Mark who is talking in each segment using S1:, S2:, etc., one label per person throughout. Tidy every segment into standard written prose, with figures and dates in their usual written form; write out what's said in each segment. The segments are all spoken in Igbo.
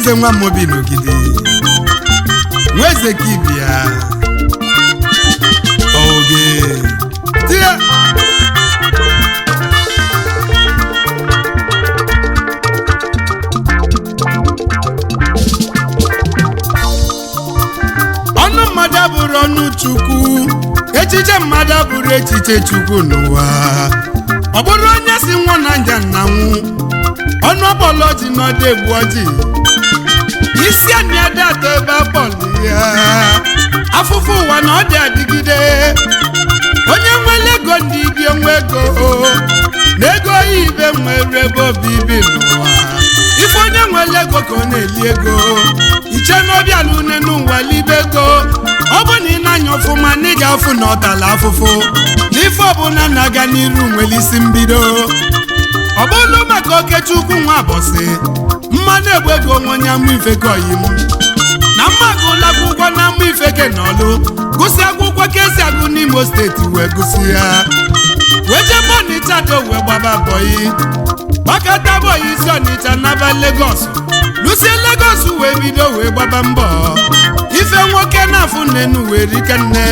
S1: echiche nwa mobi n'ogidi nweze kibia oge tia ọnụ mmadụ bụrụ ọnụ Chukwu echiche mmadụ bụrụ echiche Chukwu n'ụwa ọ bụrụ onye si nwụọ na nja na nwụ ọnụ ọbọlọ ji n'ọdụ egbu ọjị isi anyị adị atọ ebe akpọlụ ya afụfụ ụwa na ọ dị adịgide onye nwere ego ndị ibi onwe ego na ego ya ibe nwere ebe obibi n'ụwa ife onye nwere ego ka ọ na-eli ego iche n'ọbịa n'une n'ụwa libe ego ọ bụ na ị na-anya ọfụma na ị ga-afụ na ọtala afụfụ n'ife ọbụla na-aga n'iru nwere isi mbido ọ bụrụ maka Okechukwu nwa abọsị mmanụ egbu ego onwe onye amụ ifeke oyim na mma agụla akwụkwọ na amụ ifeke n'ọlụ gụsị akwụkwọ ka esi agụ n'Imo steeti wee gụsị ya wee jebe Ọnịcha do wee gbaba bọyị gbakọta bọyị isi Ọnịcha naba Lagos lusie Lagos wee bido wee gbaba mbọ ife nwoke na-afụ nnenu wee rike nne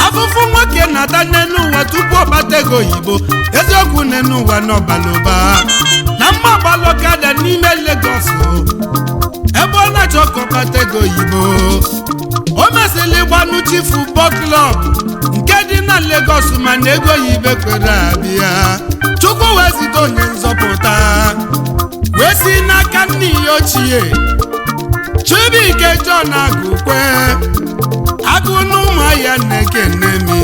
S1: afụfụ nwoke na-ata nnenu ụwa tupu ọ bata ego oyibo eziokwu nnenu ụwa n'ọbalụba na mma agbalọkada n'ime Lagos ebe ọ na-achọ ka ọ bata ego oyibo o mesịrị gbanụ chi football club nke dị na Lagos mana ego oyibo kwere abịa Chukwu wee zite onye nzọpụta wee si n'aka nne ya ochie Chibuike John Agụkwe agụ n'ụmụahịa na-ekenemi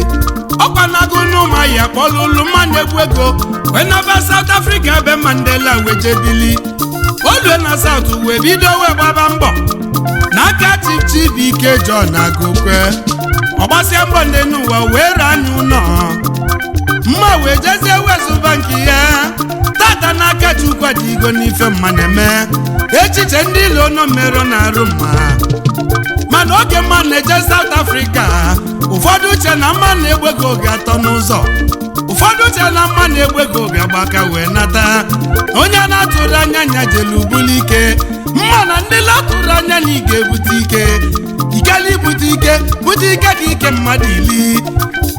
S1: ọkwa na agụ n'ụmụahịa kpọlụlụ mmanụ egwu ego wee naba South Africa ebe Mandela wee jebili olue na South wee bido wee gbaba mbọ n'aka Chibuike John Agụkwe ọgbasịa mbọ n'elu ụwa wee ranye ụlọ mma wee jezie wezụba nke ya tata n'aka Chukwu adịgo n'ife mma na-eme echiche ndị ilo nọ merụ na-arụ mma mana oge mma na-eje South Africa ụfọdụ uche na mma na-egbu ego ga-atọ n'ụzọ ụfọdụ uche na mma na-egbu ego ga-agbaka wee nata onye na-atụrụ anya nya jelu buli ike mma na ndị latụrụ anya na ị ga-ebute ike ikele ibute ike bute ike dị ike mmadụ ili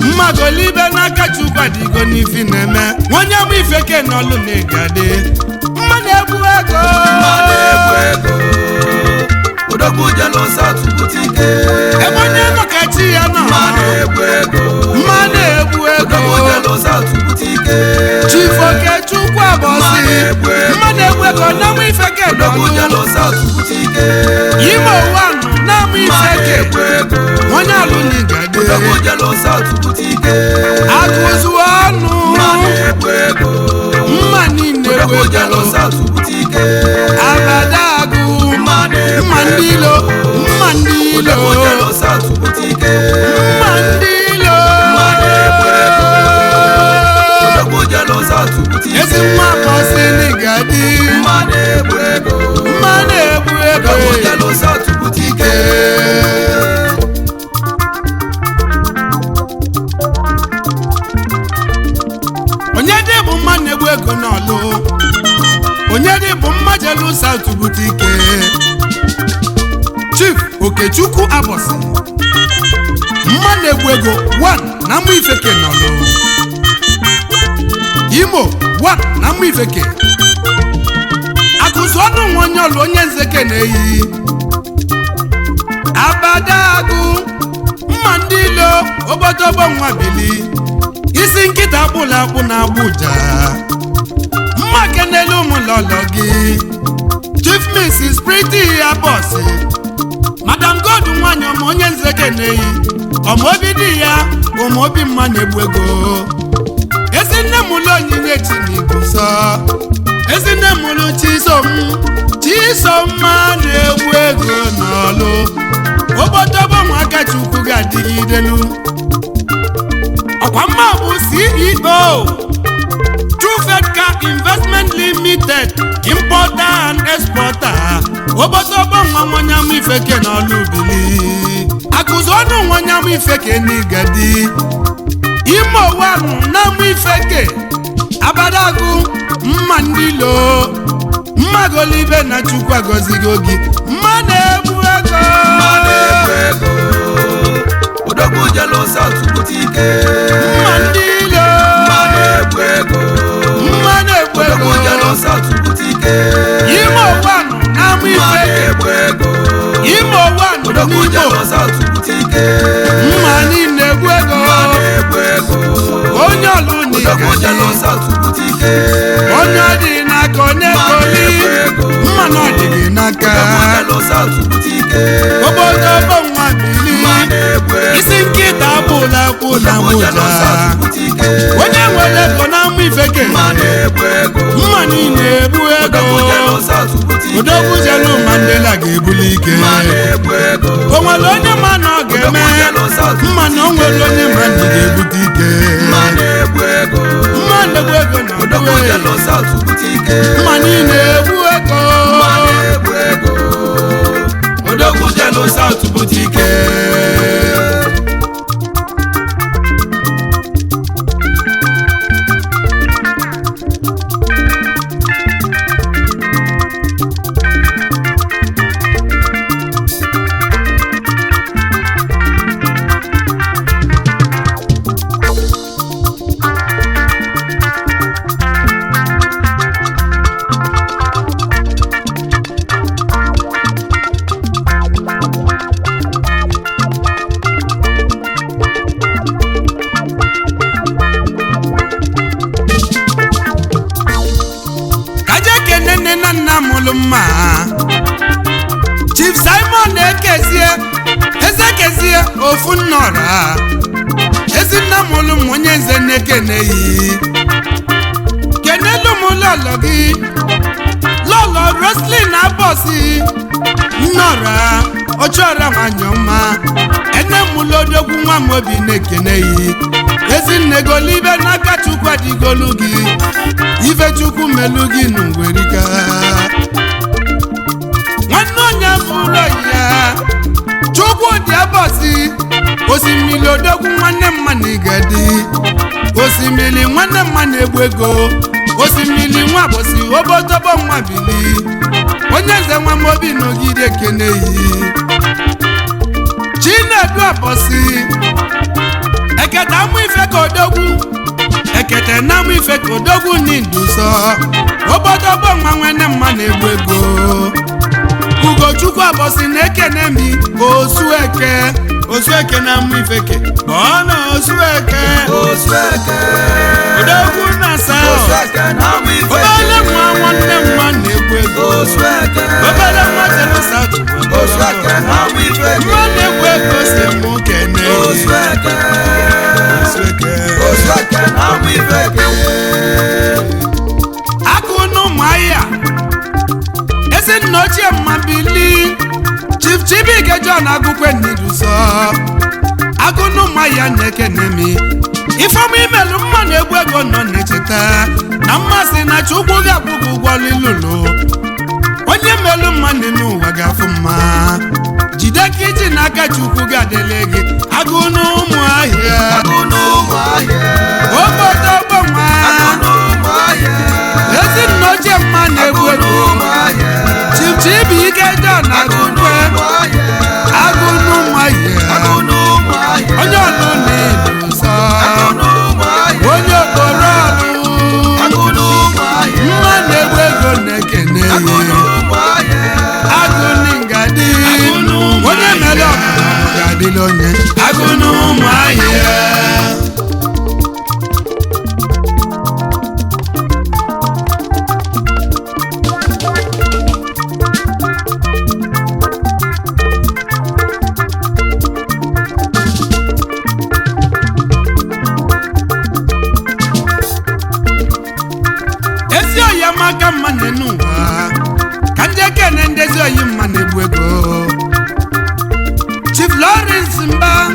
S1: mmagolibe n'aka Chukwu adịgo n'ifi na-eme onye bụ ifeke n'ọlụ na-egade mma na-egbu ego
S2: odogwu jelo South bute ike
S1: ebe onye nọ ka chi ya nọ
S2: mma na-egbu ego
S1: odogwu
S2: jelo South bute ike
S1: Chief Okechukwu abọsị mma na-egbu ego n'amụ ifeke
S2: odogwu jelo South bute ike
S1: Imo wanụ n'amụ ifeke onye alụ n'igade
S2: odogwu jelo South bute ike
S1: akụzụ ọnụ
S2: mma na-egbu ego
S1: mma niile
S2: odogwu jelo South bute ike
S1: abadagụ mma ndị ilo mma ndị ilo
S2: odogwu jelo South bute ike
S1: mma ndị ilo
S2: mma na-egbu ego odogwu jelo South bute ike
S1: ezi nwa abọsị n'igadi
S2: mma na-egbu ego
S1: mma na-egbu ego
S2: odogwu jelo South bute ike
S1: onye dị bụ mma na-egbu ego n'ọlụ onye dị bụ mma jelu South bute ike Chief Okechukwu abọsị mma na-egbu ego 1 na mma ifeke n'ọlụ Imo 1 na mma ifeke akụzụ ọnụ nwa onye ọlụ Onyenze na-eyi abadagụ mma ndị ilo obodogbo nwa bili isi nkịta akpụla akpụ na Abuja mma kenelu ụmụlọlọ gị Chief Mrs. Pretty Abọsị Madam God nwanyị ọma Onyenze na-eyi ọmaobi dị ya ọmaobi mma na-egbu ego ezinne mụlụ Onyinyechi n'Igbo nsọ ezinne mụlụ Chisomma na-egbu ego n'ọlụ obodogbo ụmụaka Chukwu ga-adịgidelu ọkwa mma bụ CEO Trufedka Investment Limited importer and exporter obodogbo nwa nwanyamụ ifeke n'ọlụ bili akụzụ ọnụ nwanyamụ ifeke n'igadi Imo wanụ na mụ ifeke abadagụ mma ndị lo mmagolibe na chukwu agọzigo gị mma na-egbu ego
S2: odogwu jelo South butike
S1: mma ndị ilo
S2: mma na-egbu ego odogwu jelo South butike
S1: ime ụwanụ na-amụ ife ime ụwanụ
S2: odogwu jelo South butike
S1: mma niile egbu ego onye ọlụ
S2: odogwu jelo South butike
S1: onye dị n'aka ọ na-ekoli mma na ọ dị gị n'aka obodo ọbọ nwa bili isi nkịta abụla kwụ na nwụja onye nwere ego na-amụ ifeke mma niile egbu ego odogwu jelu Mandela ga-ebuli ike o nwere onye ma na ọ ga-eme mma na o nwere onye ma na ga-ebute ike mma na-egbu ego na mma niile egbu ego
S2: odogwu jelo South butike
S1: Chief Simon Ekezie Ezekezie ofu nnọra ezinna mụlụ Onyenze na-ekeneyi kenelu m lọlọ gị lọlọ wrestling na bọsị nnọra ọchọra nwanyị ọma ene mụlụ odogwu nwa m obi na-ekeneyi ezinne golibe n'aka Chukwu adịgolu gị ife Chukwu melu gị n'ngwerika nwanne onye fụrụ ya Chukwu dị abọsị osimiri odogwu nwanne mma na igadi osimiri nwanne mma na-egbu ego osimiri nwa bọsị obodobo nwa bili Onyenze nwa m obi n'ogide keneyi Chinedu abọsị ekete amụ ife ka odogwu ekete na amụ ife ka odogwu n'induso obodobo nwa nwanne mma na-egbu ego Ugochukwu abọsị na-ekene mi Osueke na amụ ifeke ọ na Osueke odogwu na asa obele nwa nwanne mma na-egbu ego obele nwa jelo South nwa na-egbu ego si mụ kene akụ n'ụmụahịa ezi nna ochie mma bili Chief Chibike John agụkwe n'iduso agụ n'ụmụahịa na-ekene mi ifeọma imelu mma na-egbu ego nọ na-echeta na mmasị na Chukwu ga-akwụ gị ụgwọ lilulu onye melu mma n'ụwa ga-afụ mma jide ka iji n'aka Chukwu ga-adịle gị agụ n'ụmụahịa obodo ọgbọnwa ezi nna ochie mma na-egbu ego Chief Chibike John agụkwe agụ n'ụmụahịa onye ọlụ na-edosa onye okporo ọlụ mma na-egbu ego na-ekene agụ n'ngadi onye mere ọbụla ga-adịla onye agụ n'ụmụahịa aka mma n'ụwa ka ndị ekene ndezi oyi mma na-egbu ego Chief Lawrence Mba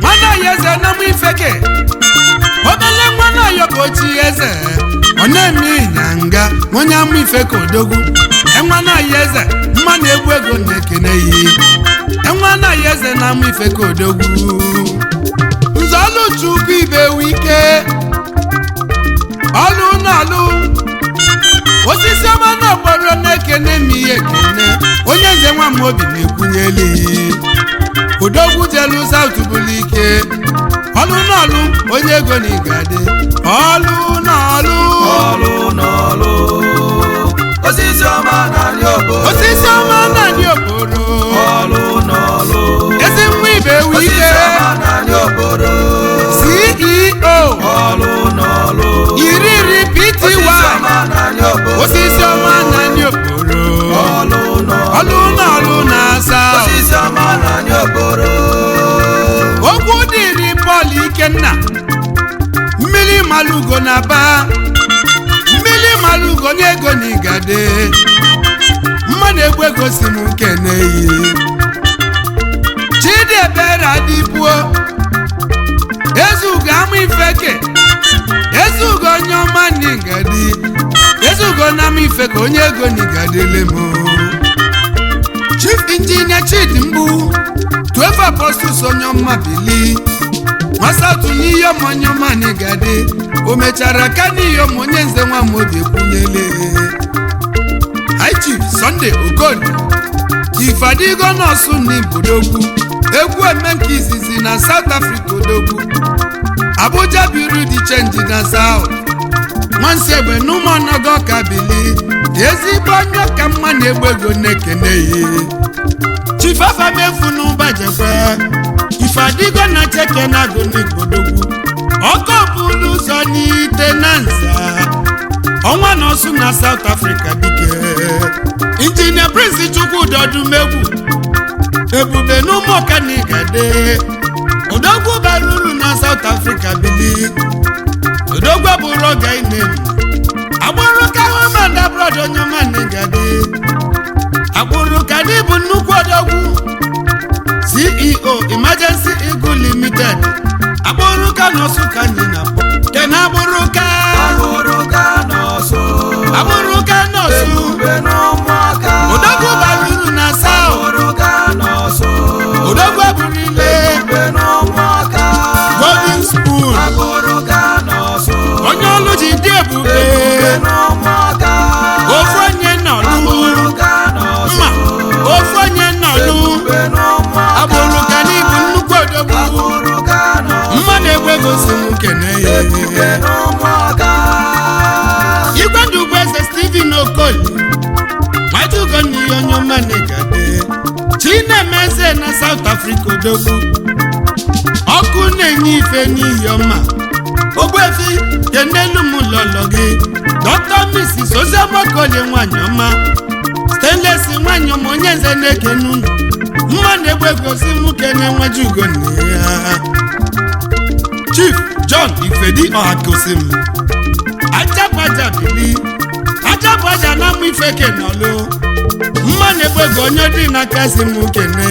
S1: nwana Onyenze na mụ ifeke obele nwana Oyokochi eze ọ na-eme ịnyanga onye amụ ifeke odogwu enwana Onyenze mma na-egbu ego na-ekene yi enwana Onyenze na amụ ifeke odogwu nzọlụ Chukwu ibe wike ọlụ n'ọlụ osisi ọma na ekene m ihe ekene Onyenze nwa m obi na-ekwunyeli odogwu jelu South bụlụ ike ọlụ n'ọlụ onye ego na igade ọlụ n'ọlụ
S2: osisi ọma naanị obodo ọlụ n'ọlụ
S1: ezi nwa ibe ewu ike
S2: osisi ọma naanị obodo
S1: CEO
S2: ọlụ n'ọlụ
S1: iriri PTY
S2: osisi ọma naanị obodo
S1: osisi ọma naanị okporo ọlụ n'ọlụ na-asa
S2: osisi ọma naanị obodo
S1: okwu dịrị Paul Ikenna mmiri malugo na ba mmiri malugo onye ego na igade mmadụ egwu egosi m nkene yi Chidiebere Adibuo Ezugo amụ ifeke Ezugo onye ọma na igadi Ezugo na amụ ifeke onye ego na igadele m Chief Engineer Chidi Mgbu 12 Apostles onye ọma bili Masatu n'iyom onye ọma na igadi o mechara ka n'iyom Onyenze nwa m obi ekwunyele High Chief Sunday Okoli Ifadigo nọọsụ n'Ibodogwu egwu eme nke izizi na South Africa odogwu Abuja biri di change na South nwansi egbe n'ụmụọnọgọ ka bili ezigbo onye ka mma na-egbu ego na-ekene ihe Chief Afamefu n'ụbajekwe Ifadigo na cheke na agụ n'Ibodogwu ọkọ bụrụ ụzọ n'ite na nza ọnwa nọọsụ na South Africa dike Injinia Prince Chukwudodumegwu ebube n'ụmụ ọkanigade odogwu bara uru na South Africa bili odogwu bụrụ oge ine agbụrụ ka woman abroad onye ọma nigade agbụrụ ka dị bụ nnukwu odogwu CEO Emergency Eagle Limited agbụrụ ka nọọsụ ka anyị na-akpọ kena agbụrụ ka nọọsụ
S2: ebube n'ụmụaka
S1: odogwu bara uru na South odogwu abụrụ ile
S2: ebube n'ụmụaka
S1: Golden Spoon onye ọlụ ji dị ebube
S2: n'ụmụaka
S1: ofu onye nọlụ mma ofu onye nọlụ agbụrụ ka n'ibu nnukwu odogwu mmadụ egbe gosi m nkene ya Igwe Ndugwu Eze Stephen Okoli Majugo n'ihe onye ọma na-egade Chinemeze na South Africa odogwu ọkụ na-enye ife n'ihi ọma Ogbuefi kenelu m lọlọ gị Dr. Mrs. Oziomokoli nwanyị ọma Stainless nwanyị ọma Onyenze na-ekene unu mma na-egbe gosi m kene Nwajugo nne ya Chief John Ifedi Ọhakosim Ajabaja bili Ajabaja na mụ ifeke nọlụ mma na-egbe go onye dị n'aka si m kene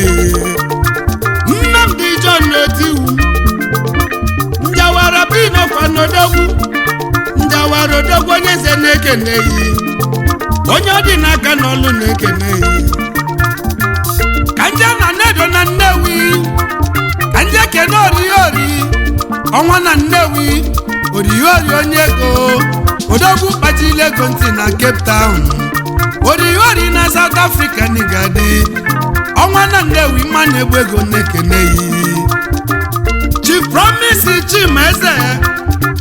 S1: Nnamdi John n'otiwu njawara binọkwa n'odogwu njawara odogwu Onyenze na-ekene onye ọ dị n'aka n'ọlụ na-ekene ka nje na Nnedo na Nnewi ka nje kene Oriori ọnwa na Nnewi Oriori onye ego odogwu kpachile ego ntị na Cape Town Oriori na South Africa nigadi ọnwa na Nnewi mma na-egbu ego na-ekene Chief Promise Chimeze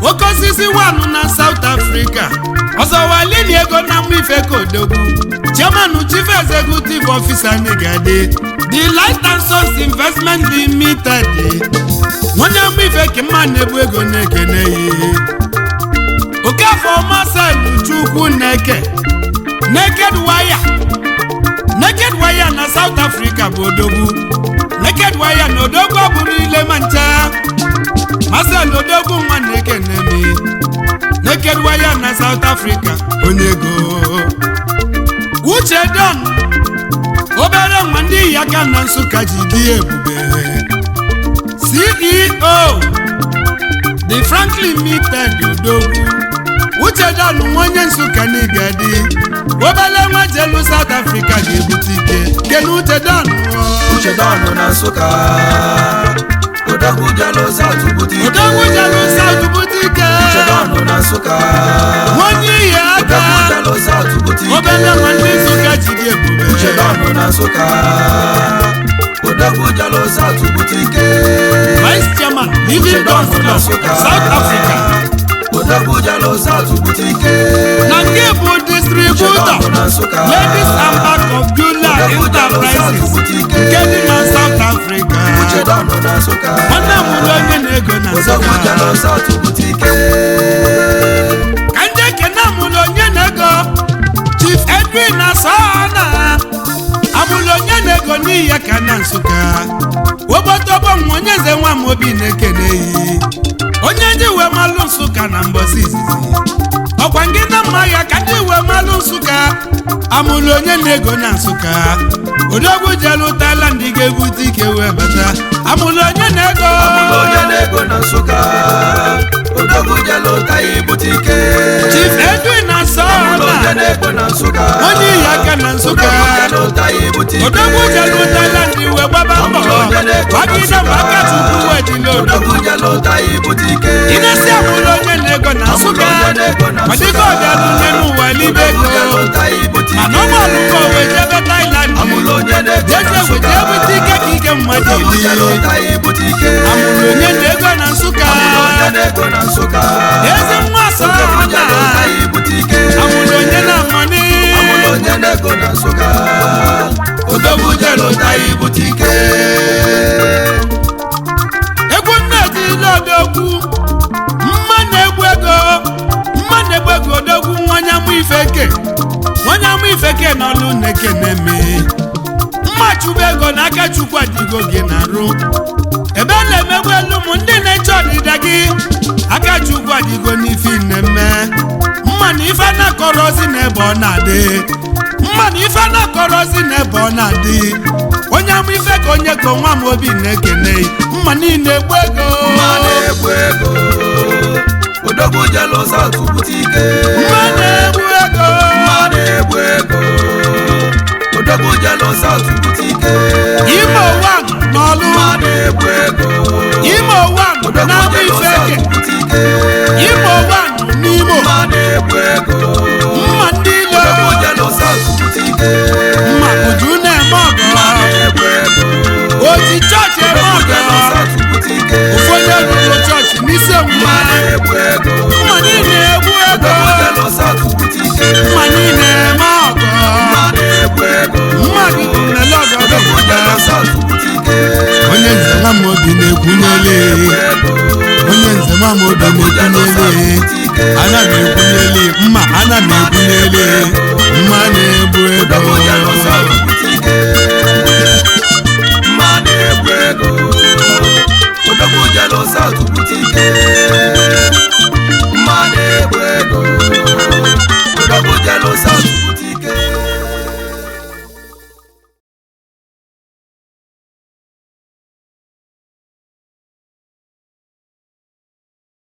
S1: oke osisi wanụ na South Africa ọzọwalini ego na mma ife ka odogwu Chairman Chief Executive Officer nigadi The Light and Sons Investment Limited nwanne mma ife ka mma na-egbu ego na-ekene Okafọ Marcel Chukwu Neke Naked Wire na South Africa bụ odogwu Naked Wire na odogwu bụrụ ile mancha Marcel odogwu nwa na-ekene mi Naked Wire na South Africa onye ego Uche Don obere nwa ndị ya ka na Nsụka ji dị ebube CEO The Franklin Limited odogwu Uche Don onye Nsụka n'igadi obele nwa jelu South Africa ga-ebute ike kenu Uche Don
S2: na Nsụka Odogwu jalo South butike.
S1: Odogwu jalo South butike.
S2: Uchedono na Nsụka.
S1: Onye ya aka.
S2: Odogwu jalo South butike.
S1: Obele nwanne Nsụka jide ebube.
S2: Uchedono na Nsụka. Odogwu jalo South butike.
S1: Vice Chairman, Living Dons Club, South Africa.
S2: Odogwu jalo South butike.
S1: Na nke bụ distributor, Ladies and Back of Jula Enterprises, nke dị na South Africa. Nwanne m ụlọ onye na-ego na Nsụka. Ka ndị ekene m ụlọ onye na-ego, Chief Edwin Asana, amụlụ onye na-ego n'ihe ka na Nsụka. Obodobo m Onyenze nwa m obi na-ekene yi. Onye ndị uwe malụ Nsụka na mbọsị izizi. Ọkwa ngị na mma ya ka ndị uwe malụ Nsụka. Amụlụ onye na-ego na Nsụka. Odogwu jelu Thailand ga-ebute ike wee bata. Amụlụ onye na-ego.
S2: Amụlụ onye na-ego na Nsụka. Odogwu jelu Thai butike.
S1: Chief Edwin Asana.
S2: Amụlụ onye na-ego na Nsụka.
S1: Onye ihe aka na Nsụka. Odogwu jelu Thailand wee gbaba mbọ. Wagide m aka Chukwu wee dị n'obodo.
S2: Odogwu jelu Thai butike.
S1: Inesi amụlụ onye na-ego na Nsụka. Ọdịgo ọbịalụ n'elu ụwa libe ego. Mana ụmụ ọlụkọ wee jebe Thailand. Jeje wete ebute ike ka ike mmadụ ili. Amụlụ onye na-ego na Nsụka. Ezi nwa Asana. Amụlụ onye na-amọni. Odogwu jelu Thai butike. Egwu nne dị n'odogwu. Mma na-egbu ego. Mma na-egbu ego odogwu nwanya mụ ifeke. Nwanya mụ ifeke n'ọlụ nneke na-eme. Mma chụba ego n'aka Chukwu adịgo gị na-arụ. Ebe na-emegbu elu m ndị na-eche ọdịda gị. Aka Chukwu adịgo n'ife na-eme. Mma na ife na-akọrọzi n'ebe ọ na-adị. Mma na ife na-akọrọzi n'ebe ọ na-adị. Onye amụ ife ka onye ka nwa m obi na-ekene. Mma niile egbu ego.
S2: Mma na-egbu ego. Odogwu jalo South butike.
S1: Mma na-egbu ego.
S2: Mma na-egbu ego. Odogwu jalo South butike.
S1: Imo wan n'ọlụ.
S2: Mma na-egbu ego.
S1: Imo wan na-amụ ife eke. Imo wan n'Imo.
S2: Mma na-egbu ego.
S1: Mma ndị ilo.
S2: Odogwu jalo South butike.
S1: Mma uju na-eme ọgọ.
S2: Mma na-egbu ego.
S1: Oji chọọchị eme
S2: Odogwu
S1: ọgọ.
S2: jalo South butike.
S1: Ụfọdụ rụrụ chọọchị n'isi
S2: Mma
S1: omume.
S2: na-egbu ego.
S1: Mma niile egbu ego.
S2: Odogwu jalo South butike.
S1: Mma niile eme ọgọ.
S2: Mma na-egbu ego.
S1: Mma gị nele ọgọ
S2: Odogwu jalo South butike.
S1: Onyenze nwa m obi na-ekwunyele. Onyenze nwa m obi na-ekwunyele. Ana m ekwunyele. Mma ana m ekwunyele. Mma na-egbu ego.
S2: Odogwu jalo South butike. Mma na-egbu ego. Odogwu jalo South butike. Mma na-egbu ego. Odogwu jalo South